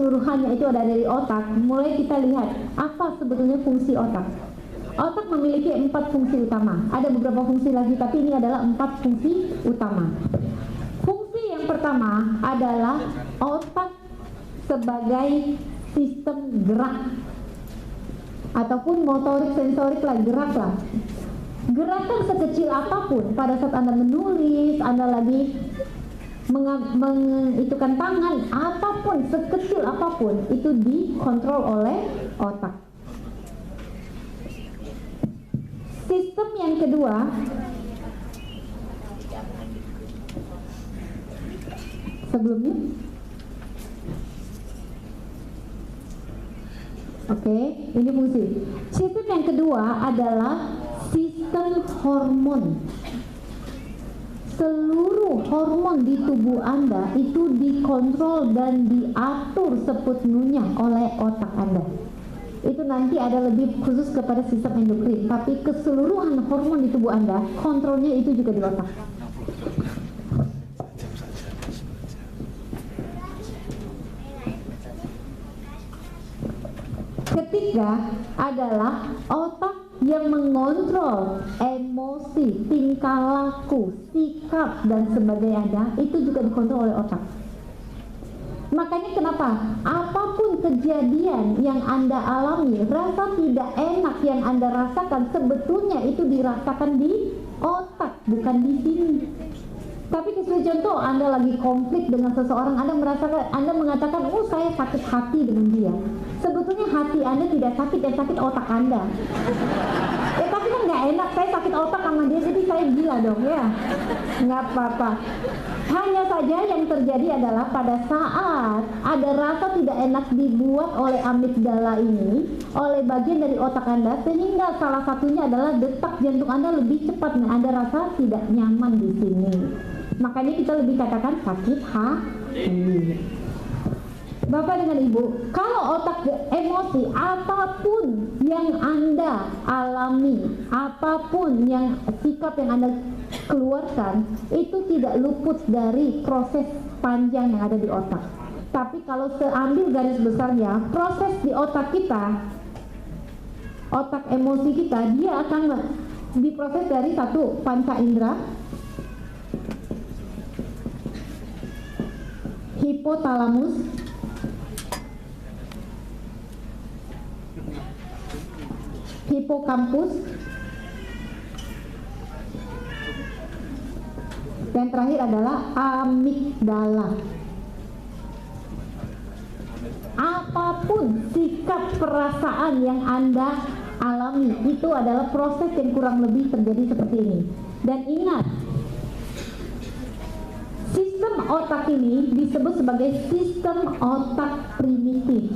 keseluruhannya itu ada dari otak, mulai kita lihat apa sebetulnya fungsi otak. Otak memiliki 4 fungsi utama. Ada beberapa fungsi lagi, tapi ini adalah 4 fungsi utama. Fungsi yang pertama adalah otak sebagai sistem gerak ataupun motorik sensorik lah, gerak lah. Gerakan sekecil apapun pada saat Anda menulis, Anda lagi mengitukan tangan, apapun, sekecil apapun, itu dikontrol oleh otak. Sistem yang kedua sebelumnya, oke, ini fungsi. Sistem yang kedua adalah sistem hormon. Seluruh hormon di tubuh Anda itu dikontrol dan diatur sepenuhnya oleh otak Anda. Itu nanti ada lebih khusus kepada sistem endokrin, tapi keseluruhan hormon di tubuh Anda, kontrolnya itu juga di otak. Ketiga adalah otak yang mengontrol emosi, tingkah laku, sikap, dan sebagainya, itu juga dikontrol oleh otak. Makanya kenapa apapun kejadian yang Anda alami, rasa tidak enak yang Anda rasakan, sebetulnya itu dirasakan di otak, bukan di sini. Tapi contoh, Anda lagi konflik dengan seseorang, Anda mengatakan, oh saya sakit hati dengan dia. Sebetulnya hati Anda tidak sakit, yang sakit otak Anda. Ya tapi kan nggak enak, saya sakit otak sama dia, jadi saya gila dong ya. Nggak apa-apa. Hanya saja yang terjadi adalah pada saat ada rasa tidak enak dibuat oleh amigdala ini, oleh bagian dari otak Anda, sehingga salah satunya adalah detak jantung Anda lebih cepat. Nah, Anda rasa tidak nyaman di sini. Makanya kita lebih katakan sakit hati. Bapak dengan Ibu, kalau otak emosi, apapun yang Anda alami, apapun yang sikap yang Anda keluarkan, itu tidak luput dari proses panjang yang ada di otak. Tapi kalau seambil garis besarnya, proses di otak kita, otak emosi kita, dia akan diproses dari satu, panca indera, hipotalamus, hipokampus, dan terakhir adalah amigdala. Apapun sikap perasaan yang Anda alami, itu adalah proses yang kurang lebih terjadi seperti ini. Dan ingat, sistem otak ini disebut sebagai sistem otak primitif.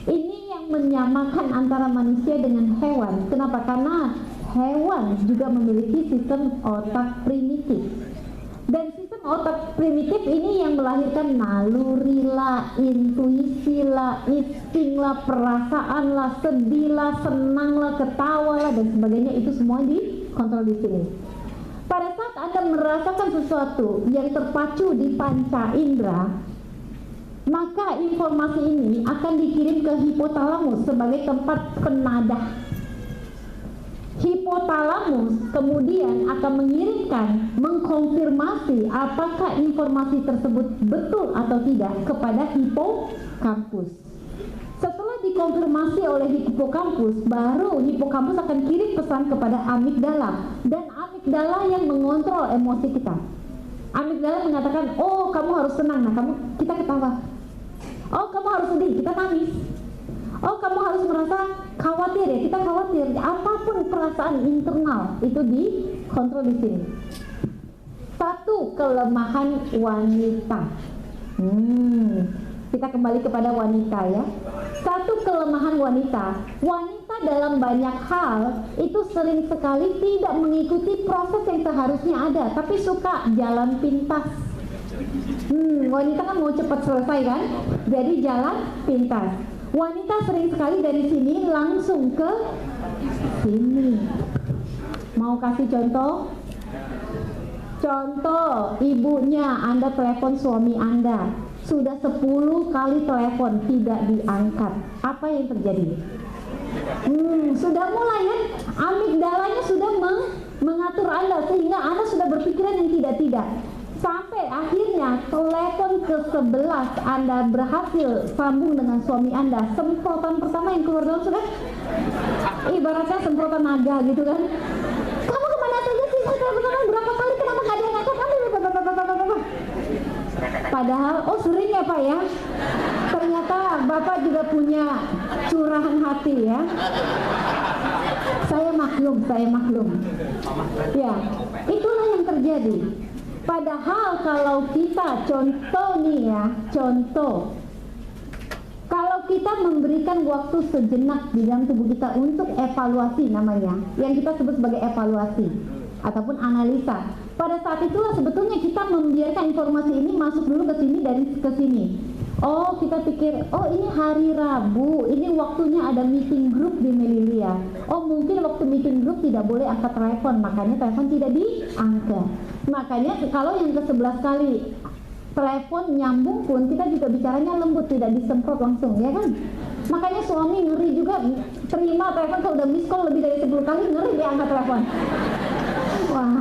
Ini yang menyamakan antara manusia dengan hewan. Kenapa? Karena hewan juga memiliki sistem otak primitif. Dan sistem otak primitif ini yang melahirkan naluri lah, intuisi lah, insting lah, perasaan lah, sedih lah, senang lah, ketawa lah, dan sebagainya. Itu semua dikontrol di sini. Pada saat Anda merasakan sesuatu yang terpacu di panca indera, maka informasi ini akan dikirim ke hipotalamus sebagai tempat penadah. Hipotalamus kemudian akan mengirimkan, mengkonfirmasi apakah informasi tersebut betul atau tidak kepada hipokampus. Setelah dikonfirmasi oleh hipokampus, baru hipokampus akan kirim pesan kepada amigdala, dan amigdala yang mengontrol emosi kita. Amigdala mengatakan, oh kamu harus senang, nah kita ketawa. Oh kamu harus sedih, kita nangis. Oh kamu harus merasa khawatir ya, kita khawatir. Apapun perasaan internal itu dikontrol di sini. Satu kelemahan wanita. Kita kembali kepada wanita ya. Satu kelemahan wanita. Wanita dalam banyak hal itu sering sekali tidak mengikuti proses yang seharusnya ada, tapi suka jalan pintas. Wanita kan mau cepat selesai kan, jadi jalan pintas. Wanita sering sekali dari sini langsung ke sini. Mau kasih contoh? Contoh, ibunya Anda telepon suami Anda, sudah 10 kali telepon tidak diangkat. Apa yang terjadi? Sudah mulai kan, amigdalanya sudah mengatur Anda, sehingga Anda sudah berpikiran yang tidak-tidak. Sampai akhirnya telepon ke-11 Anda berhasil sambung dengan suami Anda. Semprotan pertama yang keluar dalam sudah ibaratnya semprotan naga gitu kan. Kamu kemana saja sih? Saya telepon berapa kali, kenapa gak diangkat? Padahal, oh sering ya Pak ya. Ternyata Bapak juga punya curahan hati ya. Saya maklum. Ya, itulah yang terjadi. Padahal kalau kita contoh nih ya, kalau kita memberikan waktu sejenak di dalam tubuh kita untuk evaluasi namanya, yang kita sebut sebagai evaluasi ataupun analisa. Pada saat itulah sebetulnya kita membiarkan informasi ini masuk dulu ke sini dari ke sini. Oh, kita pikir, oh ini hari Rabu, ini waktunya ada meeting group di Melilia. Oh, mungkin waktu meeting group tidak boleh angkat telepon, makanya telepon tidak diangkat. Makanya kalau yang ke-11 kali telepon nyambung pun kita juga bicaranya lembut, tidak disemprot langsung, ya kan? Makanya suami ngeri juga terima telepon kalau udah miss call lebih dari 10 kali, ngeri dia angkat telepon. Wah.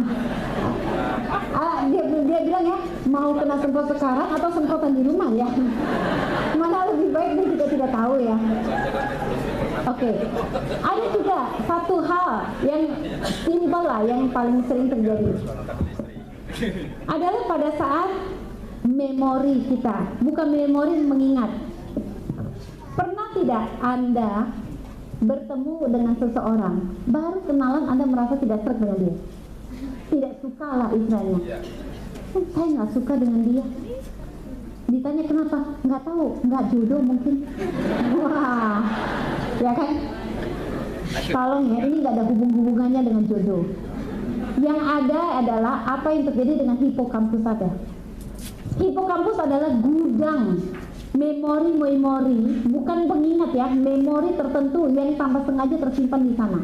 Dia bilang ya, mau kena semprot sekarang atau semprotan di rumah ya. Mana lebih baik dia juga tidak tahu ya. Oke. Ada juga satu hal yang simpel lah, yang paling sering terjadi adalah pada saat memori kita, bukan memori mengingat. Pernah tidak Anda bertemu dengan seseorang, baru kenalan Anda merasa tidak sreg dengan dia, tidak suka lah istilahnya. Saya nggak suka dengan dia. Ditanya kenapa? Nggak tahu, nggak jodoh mungkin. Wah, ya kan? Tolong ya, ini nggak ada hubungannya dengan jodoh. Yang ada adalah apa yang terjadi dengan hipokampus ada. Hipokampus adalah gudang memori, bukan pengingat ya, memori tertentu yang tanpa sengaja tersimpan di sana.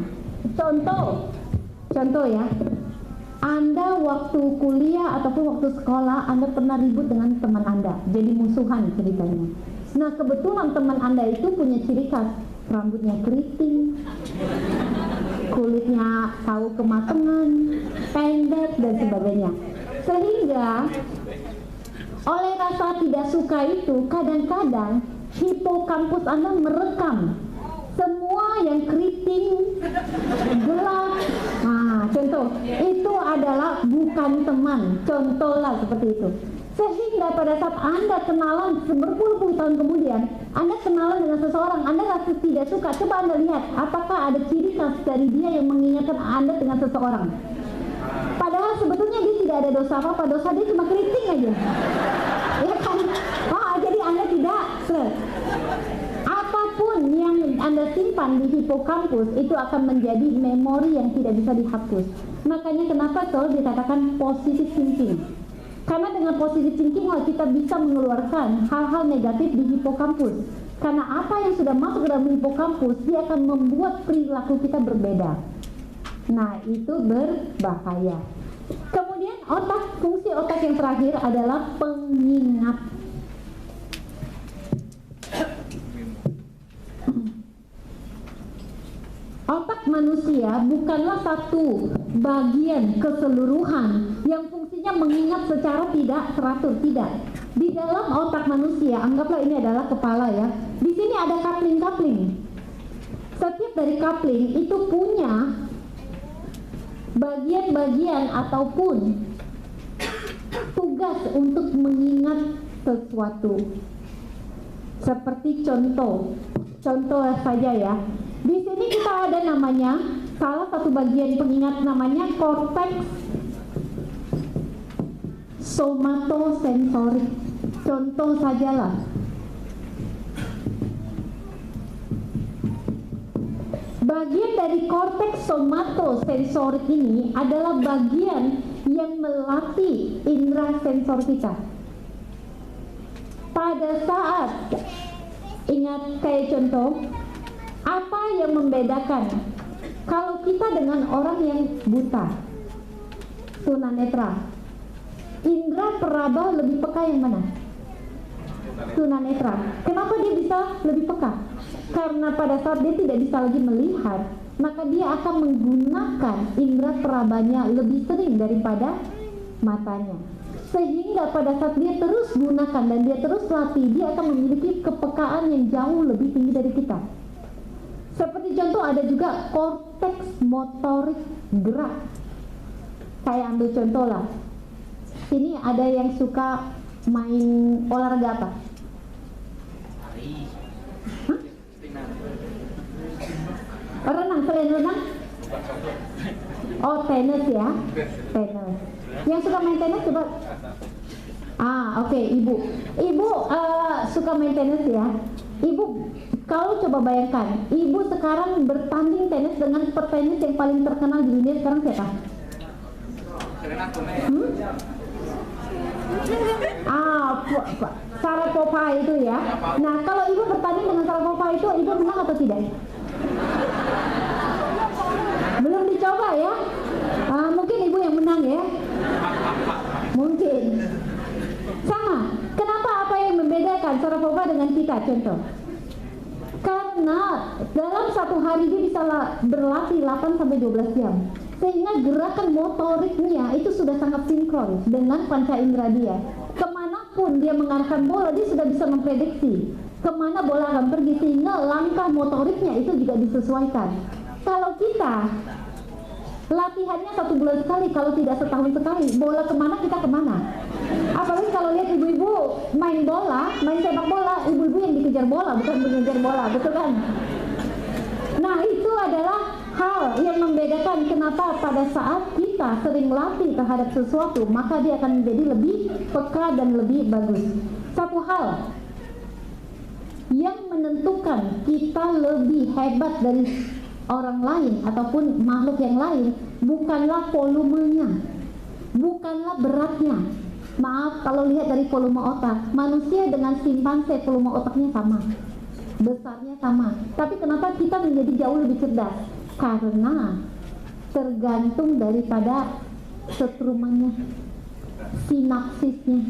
Contoh ya, Anda waktu kuliah ataupun waktu sekolah Anda pernah ribut dengan teman Anda, jadi musuhan ceritanya. Nah kebetulan teman Anda itu punya ciri khas, rambutnya keriting, kulitnya tahu kematangan, pendek dan sebagainya. Sehingga oleh rasa tidak suka itu, kadang-kadang hipokampus Anda merekam semua yang keriting, gelap. Nah, contoh, itu adalah bukan teman. Contohlah seperti itu. Sehingga pada saat Anda kenalan berpuluh-puluh tahun kemudian, Anda kenalan dengan seseorang, Anda rasa tidak suka, coba Anda lihat apakah ada ciri khas dari dia yang mengingatkan Anda dengan seseorang. Padahal sebetulnya dia tidak ada dosa apa-apa, dosa dia cuma keriting aja. Ya kan? Jadi Anda tidak apapun yang Anda simpan di hipokampus itu akan menjadi memori yang tidak bisa dihapus. Makanya kenapa selalu dikatakan positive thinking. Karena dengan positive thinking lah kita bisa mengeluarkan hal-hal negatif di hipokampus. Karena apa yang sudah masuk ke dalam hipokampus, dia akan membuat perilaku kita berbeda. Nah, itu berbahaya. Kemudian fungsi otak yang terakhir adalah pengingat. Otak manusia bukanlah satu bagian keseluruhan yang fungsinya mengingat secara tidak teratur, tidak. Di dalam otak manusia, anggaplah ini adalah kepala ya. Di sini ada coupling. Setiap dari coupling itu punya bagian-bagian ataupun tugas untuk mengingat sesuatu. Seperti contoh saja ya. Di sini kita ada namanya, salah satu bagian pengingat namanya korteks somatosensorik. Contoh sajalah. Bagian dari korteks somatosensorik ini adalah bagian yang melatih indera sensor kita. Pada saat, ingat kayak contoh, apa yang membedakan kalau kita dengan orang yang buta, tunanetra, Indra peraba lebih peka yang mana? Tunanetra. Kenapa dia bisa lebih peka? Karena pada saat dia tidak bisa lagi melihat, maka dia akan menggunakan indera perabanya lebih sering daripada matanya. Sehingga pada saat dia terus gunakan dan dia terus latih, dia akan memiliki kepekaan yang jauh lebih tinggi dari kita. Seperti contoh ada juga korteks motorik gerak. Saya ambil contoh lah. Sini ada yang suka main olahraga apa? Hah? Renang, selain renang? Oh, tenis ya, tenis. Yang suka main tenis coba. Oke, ibu. Ibu suka main tenis ya. Ibu, kalau coba bayangkan, ibu sekarang bertanding tenis dengan petenis yang paling terkenal di dunia sekarang siapa? Sharapova itu ya. Nah, kalau ibu bertanding dengan Sharapova itu, ibu menang atau tidak? Belum dicoba ya. Mungkin ibu yang menang ya. Mungkin. Sama. Kenapa, apa yang membedakan Sharapova dengan kita? Contoh. Karena dalam satu hari dia bisa berlatih 8-12 jam. Sehingga gerakan motoriknya itu sudah sangat sinkron dengan panca indera dia. Kemanapun dia mengarahkan bola, dia sudah bisa memprediksi kemana bola akan pergi, sehingga langkah motoriknya itu juga disesuaikan. Kalau kita latihannya 1 bulan sekali, kalau tidak setahun sekali, bola kemana kita kemana. Apalagi kalau lihat ibu-ibu main bola, main sepak bola, ibu-ibu yang dikejar bola, bukan mengejar bola, betul kan? Nah, itu adalah hal yang membedakan kenapa pada saat kita sering latih terhadap sesuatu, maka dia akan menjadi lebih peka dan lebih bagus. Satu hal yang menentukan kita lebih hebat dari orang lain ataupun makhluk yang lain bukanlah volumenya, bukanlah beratnya. Maaf, kalau lihat dari volume otak, manusia dengan simpanse volume otaknya sama, besarnya sama. Tapi kenapa kita menjadi jauh lebih cerdas? Karena tergantung daripada setrumannya, sinapsisnya.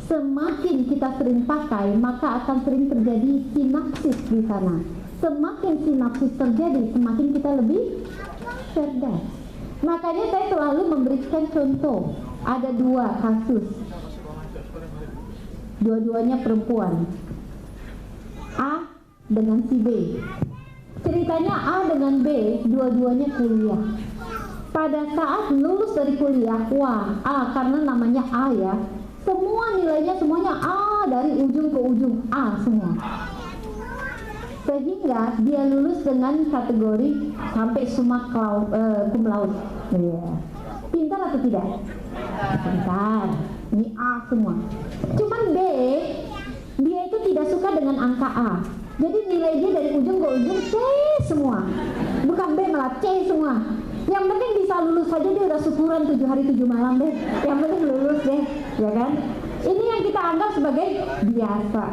Semakin kita sering pakai, maka akan sering terjadi sinapsis di sana. Semakin sinapsis terjadi, semakin kita lebih cerdas. Makanya saya selalu memberikan contoh. Ada 2 kasus, dua-duanya perempuan, A dengan si B. Ceritanya A dengan B, dua-duanya kuliah. Pada saat lulus dari kuliah, wah, A karena namanya A ya, semua nilainya semuanya A dari ujung ke ujung, A semua. Sehingga dia lulus dengan kategori sampai summa cum laude. Pintar atau tidak? Pintar. Ini A semua. Cuman B, dia itu tidak suka dengan angka A. Jadi nilai dia dari ujung ke ujung C semua. Bukan B, malah C semua. Yang penting bisa lulus saja, dia udah syukuran 7 hari 7 malam deh. Yang penting lulus deh, ya kan? Ini yang kita anggap sebagai biasa.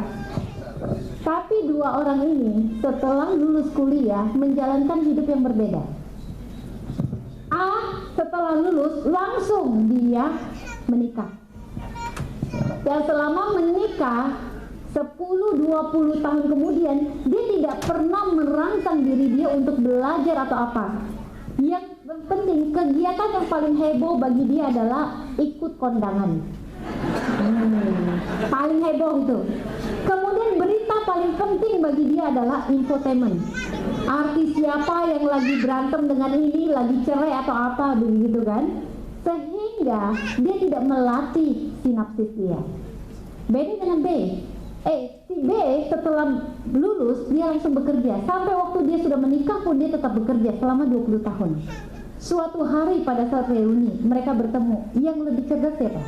Tapi 2 orang ini setelah lulus kuliah menjalankan hidup yang berbeda. A setelah lulus langsung dia menikah. Dan selama menikah 10-20 tahun kemudian dia tidak pernah merangsang diri dia untuk belajar atau apa. Yang penting kegiatan yang paling heboh bagi dia adalah ikut kondangan. Paling heboh itu. Kemudian berita paling penting bagi dia adalah infotainment. Artis siapa yang lagi berantem dengan ini, lagi cerai atau apa begitu kan. Sehingga dia tidak melatih sinapsis dia. Beda dengan B. Si B setelah lulus dia langsung bekerja. Sampai waktu dia sudah menikah pun dia tetap bekerja selama 20 tahun. Suatu hari pada saat reuni mereka bertemu. Yang lebih cerdas siapa?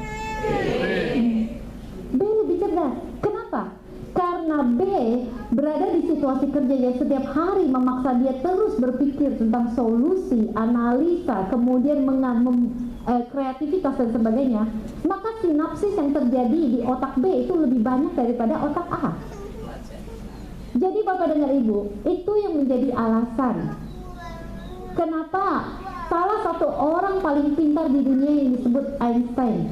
B lebih cerdas. Kenapa? Karena B berada di situasi kerja yang setiap hari memaksa dia terus berpikir tentang solusi, analisa, kemudian kreativitas dan sebagainya. Maka sinapsis yang terjadi di otak B itu lebih banyak daripada otak A. Jadi Bapak dengar Ibu, itu yang menjadi alasan kenapa salah satu orang paling pintar di dunia yang disebut Einstein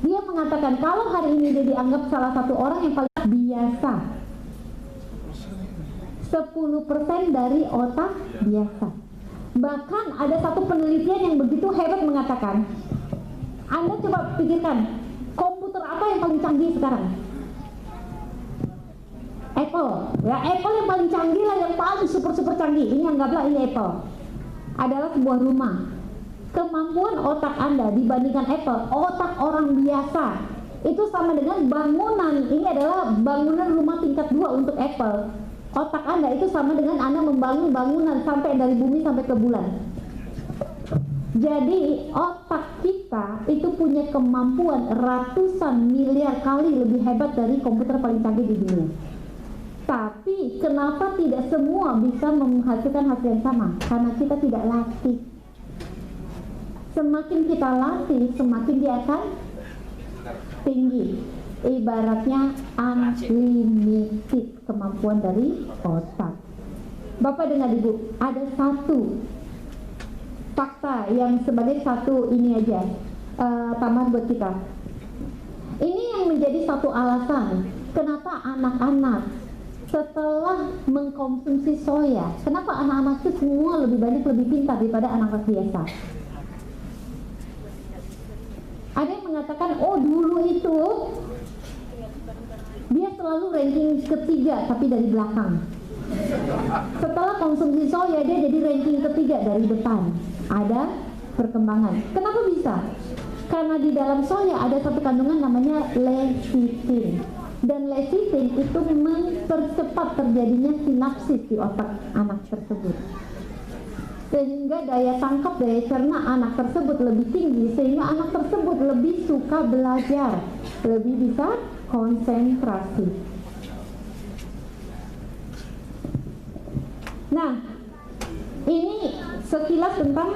Dia mengatakan kalau hari ini dia dianggap salah satu orang yang paling biasa. 10% dari otak biasa. Bahkan ada satu penelitian yang begitu hebat mengatakan, Anda coba pikirkan, komputer apa yang paling canggih sekarang? Apple. Ya, Apple yang paling canggih lah, yang paling super canggih. Ini anggaplah ini Apple. Adalah sebuah rumah. Kemampuan otak Anda dibandingkan Apple, otak orang biasa, itu sama dengan bangunan. Ini adalah bangunan rumah tingkat 2 untuk Apple. Otak Anda itu sama dengan Anda membangun bangunan sampai dari bumi sampai ke bulan. Jadi otak kita itu punya kemampuan ratusan miliar kali lebih hebat dari komputer paling canggih di dunia. Tapi kenapa tidak semua bisa menghasilkan hasil yang sama? Karena kita tidak latih. Semakin kita latih, semakin dia akan tinggi. Ibaratnya unlimited kemampuan dari otak. Bapak dengar Ibu, ada satu fakta yang sebagai satu ini aja tambahan buat kita. Ini yang menjadi satu alasan kenapa anak-anak setelah mengkonsumsi soya, kenapa anak-anak itu semua lebih banyak lebih pintar daripada anak-anak biasa. Ada yang mengatakan, oh dulu itu dia selalu ranking ketiga tapi dari belakang. Setelah konsumsi soya dia jadi ranking ketiga dari depan. Ada perkembangan. Kenapa bisa? Karena di dalam soya ada satu kandungan namanya lecithin. Dan lecithin itu mempercepat terjadinya sinapsis di otak anak tersebut. Sehingga daya tangkap, daya cerna anak tersebut lebih tinggi, sehingga anak tersebut lebih suka belajar, lebih bisa konsentrasi. Nah, ini sekilas tentang